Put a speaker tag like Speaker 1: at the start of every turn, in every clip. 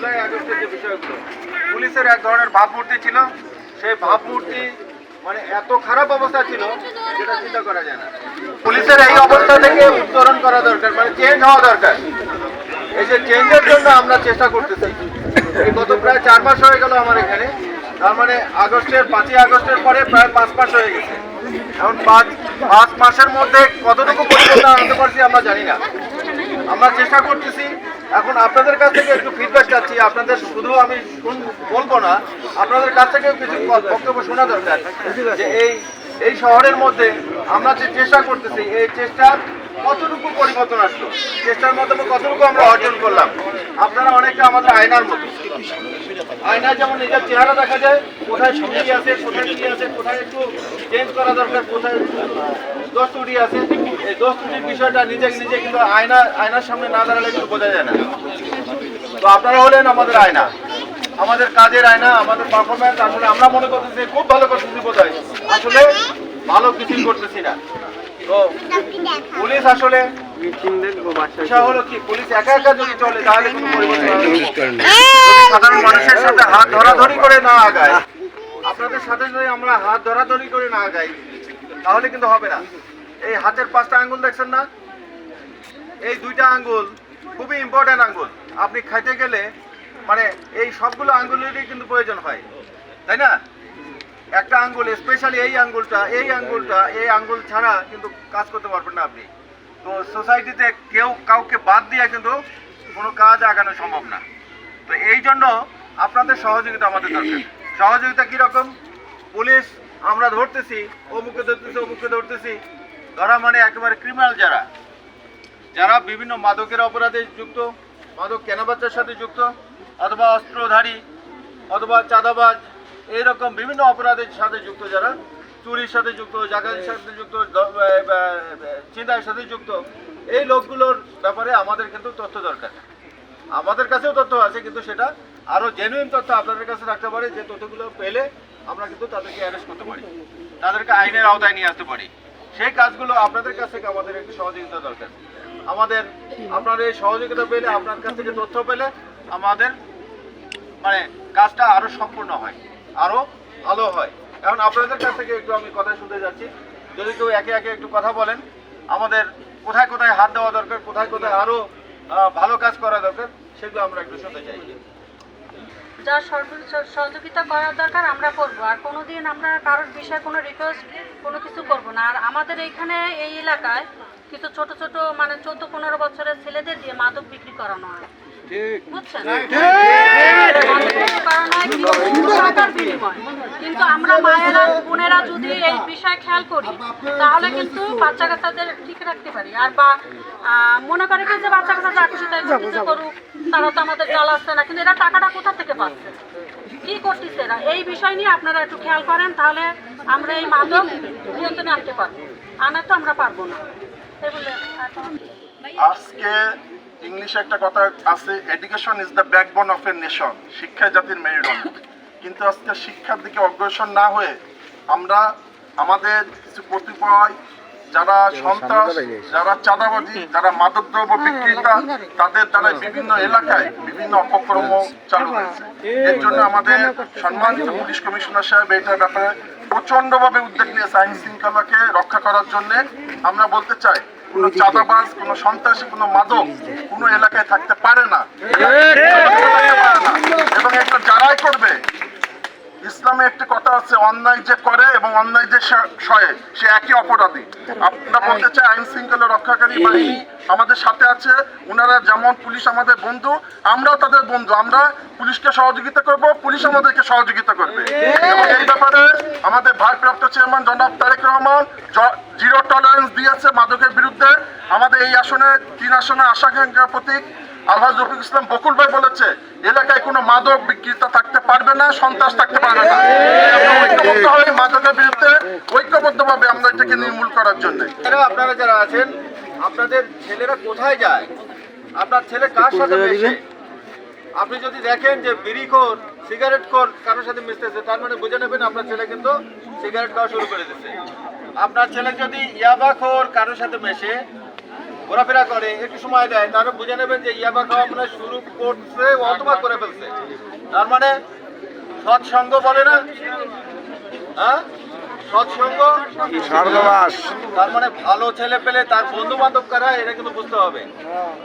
Speaker 1: জুলাই আগস্টের যে বিষয়গুলো, পুলিশের এক ধরনের ভাবমূর্তি ছিল, সেই ভাবমূর্তি মানে এত খারাপ অবস্থা ছিল যেটা চিন্তা করা যায় না। পুলিশের এই অবস্থা থেকে উত্তরণ করা দরকার, মানে চেঞ্জ হওয়া দরকার। এই যে চেঞ্জের জন্য আমরা চেষ্টা করতেছি। এই গত প্রায় 4 মাস হয়ে গেল আমার এখানে, তার মানে 5ই আগস্টের পরে প্রায় 5 মাস হয়ে গেছে। এখন 5 মাসের মধ্যে কতটুকু পরিবর্তন আনতে পারছি আমরা জানি না। আমরা চেষ্টা করতেছি। এখন আপনাদের কাছ থেকে একটু ফিডব্যাক চাচ্ছি। আপনাদের শুধু আমি বলবো না, আপনাদের কাছ থেকেও কিছু বক্তব্য শোনা দরকার যে এই শহরের মধ্যে আমরা যে চেষ্টা করতেছি, এই চেষ্টা কতটুকু পরিবর্তন আসলো, চেষ্টার মাধ্যমে কতটুকু আমরা অর্জন করলাম। আপনারা অনেকটা আমাদের আয়নার মতো। আয়নায় যেমন নিজের চেহারা দেখা যায়, কোথায় সুবিধি আছে, কোথায় কি আছে, কোথায় একটু চেঞ্জ করা দরকার, কোথায় দোষ ত্রুটি আছে। এই দোষ ত্রুটির বিষয়টা নিজে কিন্তু আয়নার সামনে না দাঁড়ালে কিন্তু বোঝা যায় না। তো আপনারা হলেন আমাদের আয়না, আমাদের কাজের আয়না, আমাদের পারফরমেন্স। আসলে আমরা মনে করতেছি খুব ভালো করতেছি, বোধ হয় আসলে ভালো কিছুই করতেছি না। তো পুলিশ আসলে হলো কি, পুলিশ একা একা যদি চলে তাহলে কোনো পরিবর্তন হবে না। সাধারণ মানুষের সাথে হাত ধরাধরি করে না আগায়, আপনাদের সাথে যদি আমরা হাত ধরাধরি করে না আগাই তাহলে কিন্তু হবে না। এই হাতের 5টা আঙ্গুল দেখছেন না, এই 2টা আঙ্গুল খুবই ইম্পর্টেন্ট আঙ্গুল। আপনি খাইতে গেলে মানে এই সবগুলো আঙ্গুলেরই কিন্তু প্রয়োজন হয়, তাই না? একটা আঙ্গুল, স্পেশালি এই আঙ্গুল ছাড়া কিন্তু কাজ করতে পারবেন না আপনি। তো সোসাইটিতে কাউকে বাদ দিয়ে কিন্তু কোনো কাজ আগানো সম্ভব না। তো এই জন্য আপনাদের সহযোগিতা আমাদের দরকার। সহযোগিতা কীরকম? পুলিশ আমরা ধরতেছি, অমুকে ধরতেছি, ধরা মানে একেবারে ক্রিমিনাল যারা বিভিন্ন মাদকের অপরাধে যুক্ত, মাদক কেনাবেচার সাথে যুক্ত, অথবা অস্ত্রধারী, অথবা চাঁদাবাজ, এইরকম বিভিন্ন অপরাধের সাথে যুক্ত, যারা চুরির সাথে যুক্ত, জাকাতির সাথে যুক্ত, ছিনতাইয়ের সাথে যুক্ত, এই লোকগুলোর ব্যাপারে আমাদের কিন্তু তথ্য দরকার। আমাদের কাছেও তথ্য আছে, কিন্তু সেটা আরও জেনুইন তথ্য আপনাদের কাছে রাখতে পারে, যে তথ্যগুলো পেলে আমরা কিন্তু তাদেরকে অ্যারেস্ট করতে পারি, তাদেরকে আইনের আওতায় নিয়ে আসতে পারি। সেই কাজগুলো আপনাদের কাছ থেকে আমাদের একটু সহযোগিতা দরকার। আপনার এই সহযোগিতা পেলে, আপনার কাছ থেকে তথ্য পেলে আমাদের মানে কাজটা আরও সম্পূর্ণ হয়, আরও ভালো হয়। এখন আপনাদের কাছ থেকে একটু আমি কথা শুনতে যাচ্ছি। যদি কেউ একে একে একটু কথা বলেন, আমাদের কোথায় কোথায় হাত দেওয়া দরকার, কোথায় কোথায় আরও ভালো কাজ করা দরকার, সেগুলো আমরা একটু শুনতে চাই।
Speaker 2: যা সহযোগিতা করার দরকার আমরা করব, আর কোনোদিন আমরা কারোর বিষয়ে কোনো রিকোয়েস্ট কোনো কিছু করব না। আর আমাদের এইখানে এই এলাকায় কিছু ছোট মানে 14-15 বছরের ছেলেদের দিয়ে মাদক বিক্রি করানো হয়, বুঝছেন? কিন্তু আমরা মায়েরা বোনেরা যদি এই বিষয়ে খেয়াল করি তাহলে কিন্তু বাচ্চা কাচ্চাদের ঠিক রাখতে পারি। আর বা মনে করে যে বাচ্চা কাচ্চাদের আকর্ষিত কিছু করুক, তারা তো আমাদের জ্বালাচ্ছে না, কিন্তু এরা টাকাটা কোথা থেকে পাচ্ছে, কি করতেছে এরা, এই বিষয় নিয়ে আপনারা একটু খেয়াল করেন, তাহলে আমরা এই মাদক নিয়ন্ত্রণে আনতে পারবো। আনার তো আমরা পারবো না।
Speaker 3: আজকে ইংলিশে একটা কথা আছে, education is the backbone of a nation, শিক্ষা জাতির মেরুদণ্ড। কিন্তু আজকে শিক্ষার দিকে অগ্রসর না হয়ে আমরা আমাদের কিছু কতিপয় যারা সন্ত্রাস, যারা চাঁদাবাজি, যারা মাদকদ্রব্য বিক্রেতা, তাদের দ্বারা বিভিন্ন এলাকায় বিভিন্ন অপকর্ম চালু হয়েছে। এর জন্য আমাদের সম্মানিত পুলিশ কমিশনার সাহেব এটার ব্যাপারে প্রচন্ডভাবে উদ্যোগ নিয়েছে। আইন শৃঙ্খলাকে রক্ষা করার জন্য আমরা বলতে চাই, কোনো চাঁদাবাজ, কোনো সন্ত্রাসী, কোনো মাদক কোনো এলাকায় থাকতে পারে না, এবং এটা যারাই করবে, ইসলামে একটি কথা আছে, অন্যায় যে করে এবং অন্যায় যে সয়ে সে একই অপরাধী। আমরা বলতে চাই আইন শৃঙ্খলা রক্ষাকারী বাহিনী আমাদের সাথে আছে। ওনারা যেমন পুলিশ আমাদের বন্ধু, আমরাও তাদের বন্ধু। আমরা পুলিশকে সহযোগিতা করব, পুলিশ আমাদেরকে সহযোগিতা করবে। এবং এই ব্যাপারে আমাদের ভারপ্রাপ্ত চেয়ারম্যান জনাব তারেক রহমান জিরো টলারেন্স দিয়েছে মাদকের বিরুদ্ধে। আমাদের এই আসনে 3 আসনে আশাকাঙ্ক্ষার প্রতীক আলহাজ রফিক ইসলাম বকুল ভাই বলেছে, এলাকায় কোনো মাদক বিক্রেতা থাকতে পারবে না, সন্ত্রাস থাকতে পারবে না। ঐক্যবদ্ধ হয়ে মাদকের বিরুদ্ধে ঐক্যবদ্ধভাবে আমরা এটাকে নির্মূল করার জন্য।
Speaker 1: আপনারা যারা আছেন, আপনাদের ছেলেরা কোথায় যায়, আপনার ছেলে কার সাথে মেশে, আপনি যদি দেখেন যে বিড়িখোর, সিগারেটখোর কারোর সাথে মিশতেছে, তার মানে বুঝে নেবেন আপনার ছেলে কিন্তু সিগারেট খাওয়া শুরু করে দিচ্ছে। আপনার ছেলে যদি ইয়াবাখোর কারোর সাথে মেশে, ঘোরাফেরা করে, একটু সময় দেয়, তারা বুঝে নেবেন যে ইয়াবা খাওয়া মানে শুরু করছে অথবা করে ফেলছে। তার মানে সৎসঙ্গ বলে না, হ্যাঁ, সৎসঙ্গ তার মানে ভালো ছেলে পেলে তার বন্ধু বান্ধব কারা এটা কিন্তু বুঝতে হবে।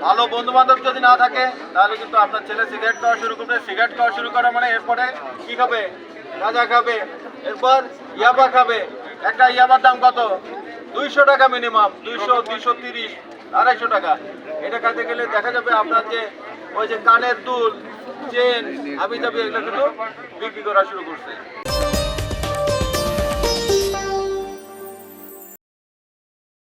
Speaker 1: ভালো বন্ধু বান্ধব যদি না থাকে তাহলে কিন্তু আপনার ছেলে সিগারেট খাওয়া শুরু করবে। সিগারেট খাওয়া শুরু করা মানে এরপরে কি খাবে? গাঁজা খাবে, এরপর ইয়াবা খাবে। একটা ইয়াবার দাম কত? 200 টাকা মিনিমাম, 200, 230, 250 টাকা। এটা খাইতে গেলে দেখা যাবে আপনার যে ওই যে কানের দুল, চেন, হাবি জাবি এগুলো কিন্তু বিক্রি করা শুরু করছে।